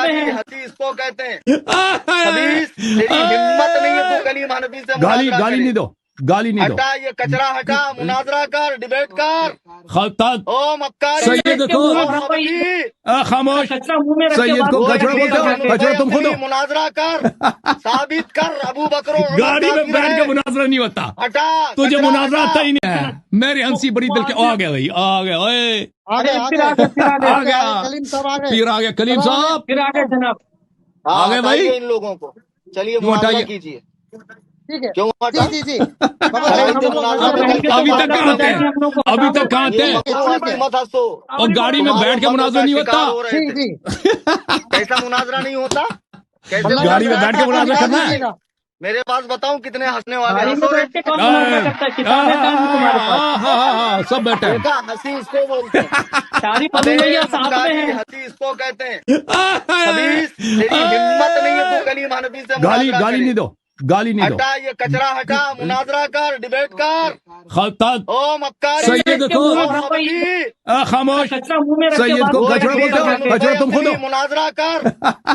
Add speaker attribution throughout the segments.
Speaker 1: مکہ کی حدیث کو کہتے ہیں خبیث، تیری ہمت نہیں ہے تو کلیم حنفی سے
Speaker 2: گالی
Speaker 1: مناظرہ
Speaker 2: گالی
Speaker 1: کرے۔
Speaker 2: نہیں دو، گالی نہیں دو۔
Speaker 1: ہٹا یہ کچرا، ہٹا، مناظرہ کر، ڈیبیٹ کر۔
Speaker 2: خطاط
Speaker 1: او مکاری،
Speaker 2: سید کو
Speaker 1: او مبکی،
Speaker 2: خاموش،
Speaker 3: کچرا منہ میں رکھ کے
Speaker 2: سید
Speaker 3: بات
Speaker 2: کو
Speaker 1: وہ
Speaker 2: کچرا
Speaker 1: اتنی
Speaker 2: بولتے ہو؟
Speaker 1: لمبی
Speaker 2: کچرا تم خود
Speaker 1: اپنی
Speaker 2: ہو۔
Speaker 1: مناظرہ کر، ثابت کر ابو بکر و عمر
Speaker 2: گاڑی میں
Speaker 1: کافر
Speaker 2: بیٹھ کے
Speaker 1: ہے۔
Speaker 2: مناظرہ نہیں ہوتا،
Speaker 1: ہٹا
Speaker 2: تجھے
Speaker 1: کچرا،
Speaker 2: مناظرہ
Speaker 1: ہٹا۔
Speaker 2: آتا ہی نہیں ہے۔ میری ہنسی بڑی دل کے آ گیا بھائی، آ گیا، اوئے
Speaker 3: ارے پھر آگے
Speaker 2: آ گیا،
Speaker 3: کلیم صاحب آگے،
Speaker 2: پھر آ گیا کلیم صاحب،
Speaker 3: پھر آگے جناب۔
Speaker 2: آ
Speaker 1: ہاں
Speaker 2: گئے بھائی۔
Speaker 1: ہٹائیے ان لوگوں کو، چلیے
Speaker 2: کیوں
Speaker 1: مناظرہ
Speaker 2: ہٹائیے؟
Speaker 1: کیجیے۔
Speaker 3: ٹھیک ہے،
Speaker 1: کیوں ہٹا؟
Speaker 3: جی بابا
Speaker 1: ارے
Speaker 3: ہم
Speaker 1: اتنے
Speaker 3: لوگ
Speaker 1: مناظرہ
Speaker 3: اب
Speaker 1: میں
Speaker 3: رہیں
Speaker 1: کل
Speaker 3: گے
Speaker 1: کے
Speaker 3: تو
Speaker 2: ابھی
Speaker 1: بعد
Speaker 3: بعد
Speaker 2: تک
Speaker 3: میں
Speaker 2: کہاں
Speaker 1: کرتے
Speaker 2: تھے؟
Speaker 3: بتائیں
Speaker 1: ہیں۔
Speaker 3: گے ہم لوگ کو
Speaker 2: ابھی
Speaker 3: ہٹا دو۔
Speaker 2: تک کہاں
Speaker 1: یہ
Speaker 2: تھے؟
Speaker 1: مکرو ہنسی مت ہنسو،
Speaker 2: اور گاڑی میں
Speaker 1: تمہارے
Speaker 2: بیٹھ کے
Speaker 1: اوپر
Speaker 2: مناظرہ
Speaker 1: کا
Speaker 2: نہیں ہوتا؟
Speaker 1: شکار ہو رہے
Speaker 3: جی
Speaker 1: تھے۔
Speaker 3: جی
Speaker 1: کیسا مناظرہ نہیں ہوتا؟ کیسے
Speaker 3: اللہ
Speaker 2: گاڑی میں
Speaker 1: مناظرہ؟
Speaker 2: بیٹھ کے مناظرہ
Speaker 3: ہٹا
Speaker 2: کرنا ہے؟
Speaker 3: دیجیے گا۔
Speaker 1: میرے پاس بتاؤں کتنے ہنسنے والے،
Speaker 3: گاڑی میں
Speaker 1: ہنسو رے۔
Speaker 3: بیٹھ کے کون مناظرہ کرتا ہے؟ کتابیں کہاں ہیں تمہارے پاس؟
Speaker 2: سب بیٹھے ہیں۔
Speaker 1: دیکھا، ہنسی اس کو بولتے ہیں۔
Speaker 3: تعریف
Speaker 1: ابے
Speaker 3: ابو بھیا ساتھ میں
Speaker 1: مکاری
Speaker 3: ہیں۔
Speaker 1: حدیث کو کہتے ہیں خبیث، تیری ہمت نہیں ہے تو کلیم حنفی سے
Speaker 2: گالی
Speaker 1: مناظرہ
Speaker 2: گالی
Speaker 1: کرے۔
Speaker 2: نہیں دو، گالی نہیں دو۔
Speaker 1: ہٹا یہ کچرا، ہٹا، مناظرہ کر، ڈیبیٹ کر۔
Speaker 2: خطاط
Speaker 1: او مکاری،
Speaker 2: سید کو
Speaker 1: او مبکی،
Speaker 2: خاموش،
Speaker 3: کچرا منہ میں رکھ کے
Speaker 2: سید
Speaker 3: بات
Speaker 2: کو
Speaker 1: وہ
Speaker 2: کچرا
Speaker 1: اتنی
Speaker 2: بولتے ہو؟
Speaker 1: لمبی
Speaker 2: کچرا تم خود ہو۔
Speaker 1: اپنی مناظرہ کر،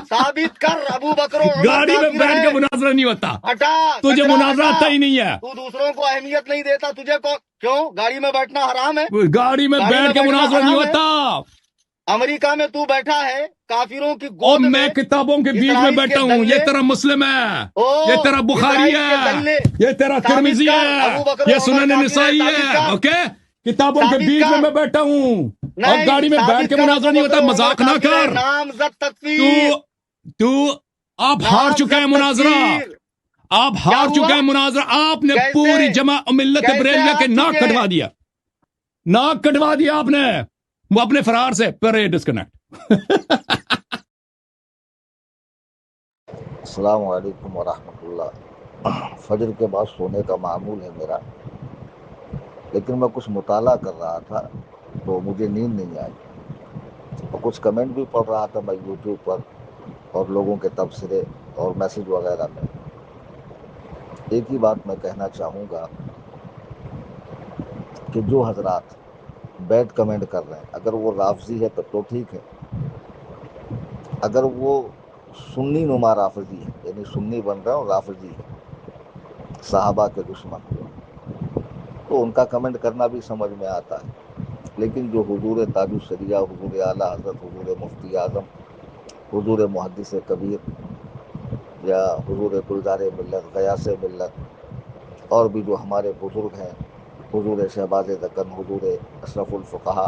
Speaker 1: ثابت کر ابو بکر و عمر
Speaker 2: گاڑی میں
Speaker 1: کافر
Speaker 2: بیٹھ کے
Speaker 1: ہے۔
Speaker 2: مناظرہ نہیں ہوتا،
Speaker 1: ہٹا
Speaker 2: تجھے
Speaker 1: کچرا،
Speaker 2: مناظرہ
Speaker 1: ہٹا۔
Speaker 2: آتا ہی نہیں ہے۔
Speaker 1: تو دوسروں کو اہمیت نہیں دیتا، تجھے کو کیوں؟ گاڑی میں بیٹھنا حرام ہے؟
Speaker 2: گاڑی میں
Speaker 1: گاڑی
Speaker 2: بیٹھ کے
Speaker 1: بیٹھنا
Speaker 2: مناظرہ نہیں
Speaker 1: حرام ہے؟
Speaker 2: ہوتا،
Speaker 1: امریکہ میں تو بیٹھا ہے کافروں کی
Speaker 2: اور
Speaker 1: گود
Speaker 2: میں کتابوں کے بیچ میں
Speaker 1: اسرائیل کے
Speaker 2: بیٹھا ہوں۔
Speaker 1: دلے،
Speaker 2: یہ تیرا مسلم ہے،
Speaker 1: او
Speaker 2: یہ تیرا بخاری
Speaker 1: اسرائیل کے
Speaker 2: ہے،
Speaker 1: دلے،
Speaker 2: یہ تیرا
Speaker 1: ثابت
Speaker 2: ترمذی
Speaker 1: کر
Speaker 2: ہے،
Speaker 1: ابو بکر و
Speaker 2: یہ
Speaker 1: عمر
Speaker 2: سنن
Speaker 1: کافر ہے،
Speaker 2: نسائی
Speaker 1: ثابت
Speaker 2: ہے۔
Speaker 1: کر،
Speaker 2: اوکے، کتابوں کے
Speaker 1: ثابت
Speaker 2: بیچ میں
Speaker 1: کر۔
Speaker 2: میں بیٹھا ہوں، اور
Speaker 1: نہیں،
Speaker 2: گاڑی میں بیٹھ
Speaker 1: ثابت
Speaker 2: کے
Speaker 1: کر
Speaker 2: مناظرہ
Speaker 1: ابو
Speaker 2: نہیں
Speaker 1: بکر
Speaker 2: ہوتا۔
Speaker 1: و عمر
Speaker 2: مذاق نہ
Speaker 1: کافر ہے،
Speaker 2: کر۔
Speaker 1: نامزد
Speaker 2: تو
Speaker 1: تکفیر،
Speaker 2: تو آپ ہار چکے ہیں
Speaker 1: نامزد
Speaker 2: مناظرہ،
Speaker 1: تکفیر۔
Speaker 2: آپ
Speaker 1: کیا
Speaker 2: ہار
Speaker 1: ہوا؟
Speaker 2: چکے ہیں مناظرہ۔ آپ نے
Speaker 1: کیسے؟
Speaker 2: پوری جمع ملت
Speaker 1: کیسے
Speaker 2: بریلویہ کے
Speaker 1: ہار
Speaker 2: ناک
Speaker 1: چکے
Speaker 2: کٹوا
Speaker 1: ہیں؟
Speaker 2: دیا، ناک کٹوا دیا آپ نے، وہ اپنے فرار سے پرے ڈسکنیکٹ۔
Speaker 4: السلام علیکم ورحمۃ اللہ۔ فجر کے بعد سونے کا معمول ہے میرا، لیکن میں کچھ مطالعہ کر رہا تھا تو مجھے نیند نہیں آئی، اور کچھ کمنٹ بھی پڑھ رہا تھا میں یوٹیوب پر، اور لوگوں کے تبصرے اور میسج وغیرہ میں۔ ایک ہی بات میں کہنا چاہوں گا کہ جو حضرات بیڈ کمنٹ کر رہے ہیں، اگر وہ رافضی ہے تو ٹھیک ہے، اگر وہ سنی نما رافضی ہے، یعنی سنی بن رہا ہے اور رافضی ہے، صحابہ کے دشمن، تو ان کا کمنٹ کرنا بھی سمجھ میں آتا ہے۔ لیکن جو حضور تاج الشریعہ، حضور اعلیٰ حضرت، حضور مفتی اعظم، حضور محدث کبیر، یا حضور گلزار ملت، غیاث ملت، اور بھی جو ہمارے بزرگ ہیں، حضور شہباز دکن، حضور اشرف الفقہا،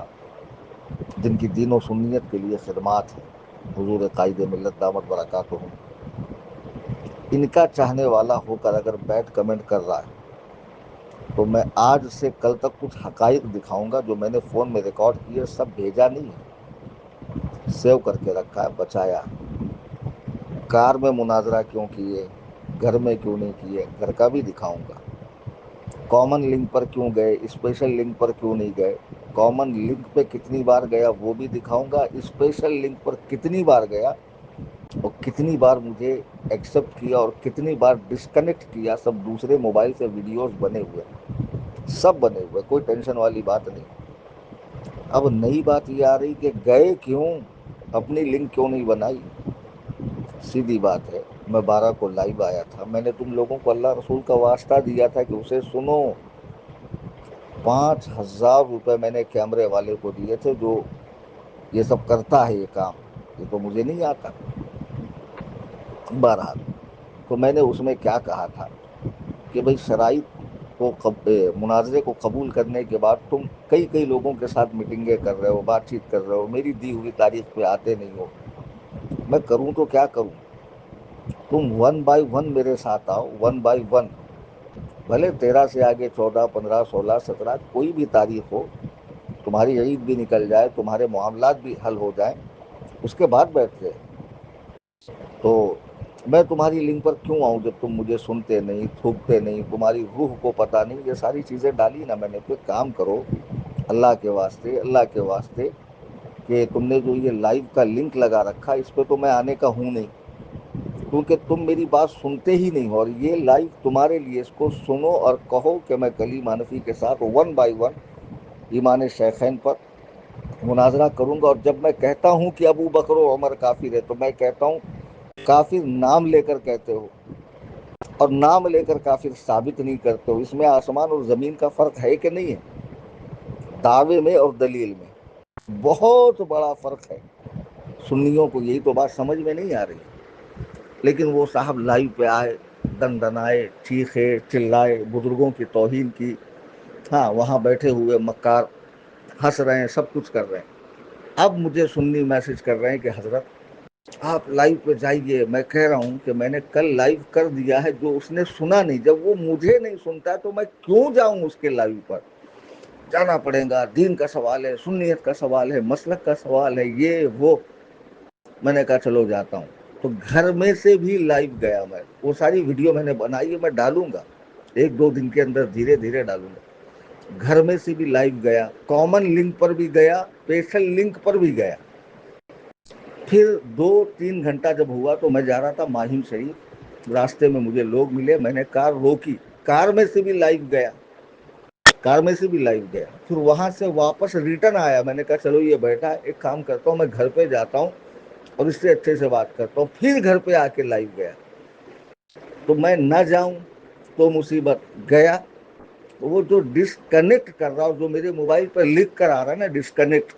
Speaker 4: جن کی دین و سنیت کے لیے خدمات ہیں، حضور قائد ملت دامت برکاتہم، ان کا چاہنے والا ہو کر اگر بیٹھ کمنٹ کر رہا ہے تو میں آج سے کل تک کچھ حقائق دکھاؤں گا جو میں نے فون میں ریکارڈ کیے، سب بھیجا نہیں ہے، سیو کر کے رکھا ہے، بچایا ہے۔ کار میں مناظرہ کیوں کیے، گھر میں کیوں نہیں کیے، گھر کا بھی دکھاؤں گا۔ کامن لنک پر کیوں گئے، اسپیشل لنک پر کیوں نہیں گئے، کامن لنک پہ کتنی بار گیا وہ بھی دکھاؤں گا، اسپیشل لنک پر کتنی بار گیا، اور کتنی بار مجھے ایکسیپٹ کیا اور کتنی بار ڈسکنیکٹ کیا، سب دوسرے موبائل سے ویڈیوز بنے ہوئے، سب بنے ہوئے، کوئی ٹینشن والی بات نہیں۔ اب نئی بات یہ آ رہی کہ گئے کیوں، اپنی لنک کیوں نہیں بنائی۔ سیدھی بات ہے، میں 12 کو لائیو آیا تھا، میں نے تم لوگوں کو اللہ رسول کا واسطہ دیا تھا کہ اسے سنو۔ 5,000 روپے میں نے کیمرے والے کو دیے تھے جو یہ سب کرتا ہے، یہ کام، یہ تو مجھے نہیں آتا۔ بہرحال، تو میں نے اس میں کیا کہا تھا کہ بھئی شرائط کو مناظرے کو قبول کرنے کے بعد تم کئی لوگوں کے ساتھ میٹنگیں کر رہے ہو، بات چیت کر رہے ہو، میری دی ہوئی تاریخ پہ آتے نہیں ہو، میں کروں تو کیا کروں؟ تم 1 بائی 1 میرے ساتھ آؤ، 1 بائی 1، بھلے 13 سے آگے 14، 15، 16، 17 کوئی بھی تاریخ ہو، تمہاری عید بھی نکل جائے، تمہارے معاملات بھی حل ہو جائیں، اس کے بعد بیٹھتے ہیں۔ تو میں تمہاری لنک پر کیوں آؤں جب تم مجھے سنتے نہیں، تھوکتے نہیں، تمہاری روح کو پتہ نہیں، یہ ساری چیزیں ڈالی نا میں نے۔ پھر کام کرو اللہ کے واسطے، اللہ کے واسطے، کہ تم نے جو یہ لائیو کا لنک لگا رکھا، اس پہ تو میں آنے کا ہوں نہیں، کیونکہ تم میری بات سنتے ہی نہیں ہو، اور یہ لائیو تمہارے لیے، اس کو سنو اور کہو کہ میں کلیم حنفی کے ساتھ 1 بائی 1 ایمان شیخین پر مناظرہ کروں گا. اور جب میں کہتا ہوں کہ ابو بکر و عمر کافر ہے تو میں کہتا ہوں کافر نام لے کر کہتے ہو اور نام لے کر کافر ثابت نہیں کرتے ہو. اس میں آسمان اور زمین کا فرق ہے کہ نہیں ہے؟ دعوے میں اور دلیل میں بہت بڑا فرق ہے. سنیوں کو یہی تو بات سمجھ میں نہیں آ رہی. لیکن وہ صاحب لائیو پہ آئے, دن دنائے, چیخے, چلائے, بزرگوں کی توہین کی. ہاں وہاں بیٹھے ہوئے مکار ہنس رہے ہیں, سب کچھ کر رہے ہیں. اب مجھے سنی میسج کر رہے ہیں کہ حضرت آپ لائیو پہ جائیے. میں کہہ رہا ہوں کہ میں نے کل لائیو کر دیا ہے, جو اس نے سنا نہیں. جب وہ مجھے نہیں سنتا تو میں کیوں جاؤں اس کے لائیو پر؟ جانا پڑے گا, دین کا سوال ہے, سنیت کا سوال ہے, مسلک کا سوال ہے, یہ وہ. میں نے کہا چلو جاتا ہوں. تو گھر میں سے بھی لائیو گیا میں. وہ ساری ویڈیو میں نے بنائی ہے, میں ڈالوں گا 1-2 دن کے اندر, دھیرے دھیرے ڈالوں گا. گھر میں سے بھی لائیو گیا, کامن لنک پر بھی گیا, اسپیشل لنک پر بھی گیا. پھر 2-3 گھنٹہ جب ہوا تو میں جا رہا تھا ماہم شریف. راستے میں مجھے لوگ ملے, میں نے کار روکی, کار میں سے بھی لائیو گیا, کار میں سے بھی لائیو گیا. پھر وہاں سے واپس ریٹرن آیا. میں نے کہا چلو یہ بیٹھا, ایک کام کرتا ہوں, میں گھر پہ جاتا ہوں اور اس سے اچھے سے بات کرتا ہوں. پھر گھر پہ آ کے لائیو گیا. تو میں نہ جاؤں تو مصیبت. گیا وہ جو ڈسکنیکٹ کر رہا, جو میرے موبائل پر لکھ کر آ رہا ہے نا ڈسکنیکٹ,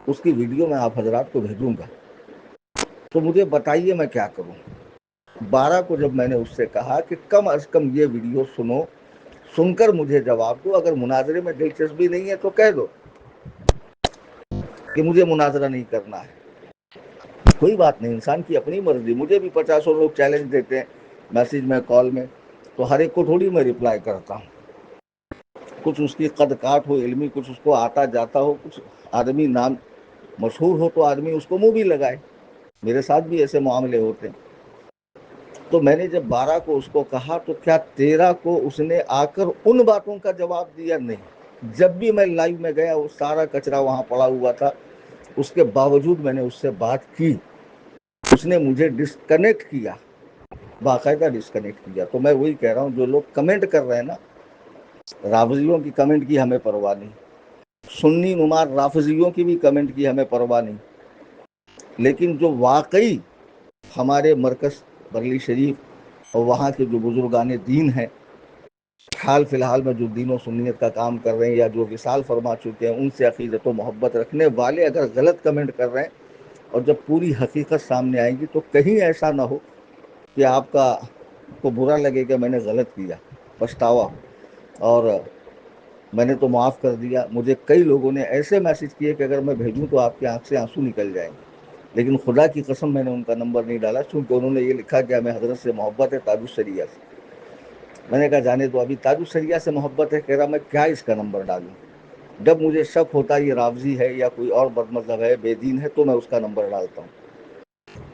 Speaker 4: اس کی ویڈیو میں آپ حضرات کو بھیجوں گا. تو مجھے بتائیے میں کیا کروں. 12 کو جب میں نے اس سے کہا کہ کم از کم یہ ویڈیو سنو, سن کر مجھے جواب دو. اگر مناظرے میں دلچسپی نہیں ہے تو کہہ دو کہ مجھے مناظرہ نہیں کرنا ہے. کوئی بات نہیں, انسان کی اپنی مرضی. مجھے بھی 50 لوگ چیلنج دیتے ہیں میسج میں, کال میں, تو ہر ایک کو تھوڑی میں رپلائی کرتا ہوں. کچھ اس کی قد کاٹ ہو علمی, کچھ اس کو آتا جاتا ہو, کچھ آدمی نام مشہور ہو تو آدمی اس کو منہ بھی لگائے. میرے ساتھ بھی ایسے معاملے ہوتے ہیں. تو میں نے جب 12 کو اس کو کہا تو کیا 13 کو اس نے آ کر ان باتوں کا جواب دیا؟ نہیں. جب بھی میں لائیو میں گیا وہ سارا کچرا وہاں پڑا ہوا تھا, اس کے باوجود میں نے اس سے بات کی. اس نے مجھے ڈسکنیکٹ کیا, باقاعدہ ڈسکنیکٹ کیا. تو میں وہی کہہ رہا ہوں, جو لوگ کمنٹ کر رہے ہیں نا, رافضیوں کی کمنٹ کی ہمیں پرواہ نہیں, سنی نمار رافضیوں کی بھی کمنٹ کی ہمیں پرواہ نہیں. لیکن جو واقعی ہمارے مرکز بریلی شریف اور وہاں کے جو بزرگان دین ہیں, حال فی الحال میں جو دین و سنیت کا کام کر رہے ہیں یا جو وصال فرما چکے ہیں, ان سے عقیدت و محبت رکھنے والے اگر غلط کمنٹ کر رہے ہیں اور جب پوری حقیقت سامنے آئے گی تو کہیں ایسا نہ ہو کہ آپ کو برا لگے کہ میں نے غلط کیا, پچھتاوا ہو. اور میں نے تو معاف کر دیا. مجھے کئی لوگوں نے ایسے میسج کیے کہ اگر میں بھیجوں تو آپ کی آنکھ سے آنسو نکل جائیں گے. لیکن خدا کی قسم میں نے ان کا نمبر نہیں ڈالا, چونکہ انہوں نے یہ لکھا کہ ہمیں حضرت سے محبت ہے, تاج الشریعہ سے. میں نے کہا جانے دو, ابھی تاج الشریعہ سے محبت ہے, کہہ رہا میں کیا اس کا نمبر ڈالوں. جب مجھے شک ہوتا ہے یہ رافضی ہے یا کوئی اور بد مذہب ہے, بے دین ہے, تو میں اس کا نمبر ڈالتا ہوں.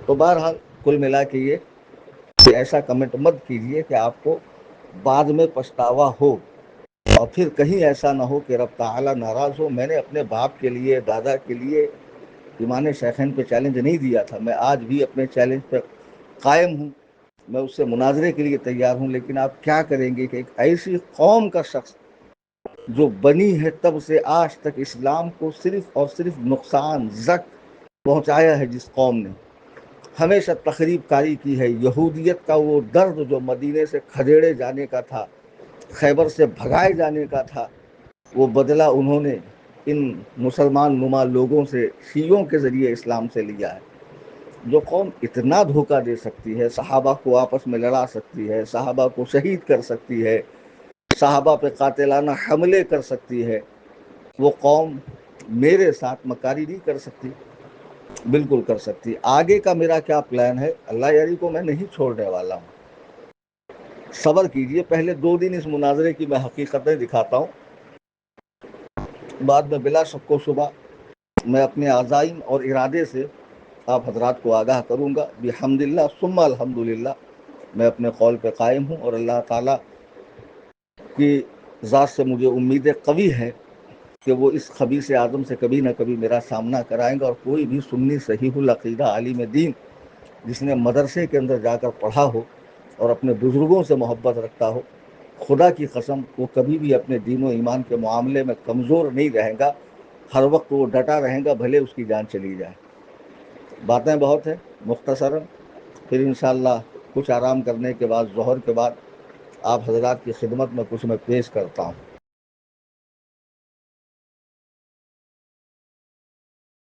Speaker 4: تو بہرحال کل ملا کے یہ کہ ایسا کمنٹ مت کیجیے کہ آپ کو بعد میں پچھتاوا ہو اور پھر کہیں ایسا نہ ہو کہ رب تعالی ناراض ہو. میں نے اپنے باپ کے لیے, دادا کے لیے ایمان شیخین پہ چیلنج نہیں دیا تھا. میں آج بھی اپنے چیلنج پہ قائم ہوں, میں اس سے مناظرے کے لیے تیار ہوں. لیکن آپ کیا کریں گے کہ ایک ایسی قوم کا شخص جو بنی ہے تب سے آج تک اسلام کو صرف اور صرف نقصان زک پہنچایا ہے, جس قوم نے ہمیشہ تخریب کاری کی ہے. یہودیت کا وہ درد جو مدینے سے کھدیڑے جانے کا تھا, خیبر سے بھگائے جانے کا تھا, وہ بدلہ انہوں نے ان مسلمان نما لوگوں سے, شیعوں کے ذریعے اسلام سے لیا ہے. جو قوم اتنا دھوکہ دے سکتی ہے, صحابہ کو آپس میں لڑا سکتی ہے, صحابہ کو شہید کر سکتی ہے, صحابہ پہ قاتلانہ حملے کر سکتی ہے, وہ قوم میرے ساتھ مکاری نہیں کر سکتی. بالکل کر سکتی. آگے کا میرا کیا پلان ہے, اللہ یاری کو میں نہیں چھوڑنے والا ہوں. صبر کیجئے, پہلے 2 دن اس مناظرے کی میں حقیقتیں دکھاتا ہوں, بعد میں بلا شک و شبہ میں اپنے عزائم اور ارادے سے آپ حضرات کو آگاہ کروں گا. بحمدللہ ثم الحمدللہ میں اپنے قول پہ قائم ہوں, اور اللہ تعالیٰ کی ذات سے مجھے امید قوی ہے کہ وہ اس خبیث اعظم سے کبھی نہ کبھی میرا سامنا کرائیں گا. اور کوئی بھی سنی صحیح العقیدہ عالم دین جس نے مدرسے کے اندر جا کر پڑھا ہو اور اپنے بزرگوں سے محبت رکھتا ہو, خدا کی قسم وہ کبھی بھی اپنے دین و ایمان کے معاملے میں کمزور نہیں رہے گا. ہر وقت وہ ڈٹا رہے گا بھلے اس کی جان چلی جائے. باتیں بہت ہیں مختصراً، پھر انشاءاللہ کچھ آرام کرنے کے بعد ظہر کے بعد آپ حضرات کی خدمت میں کچھ میں پیش کرتا ہوں.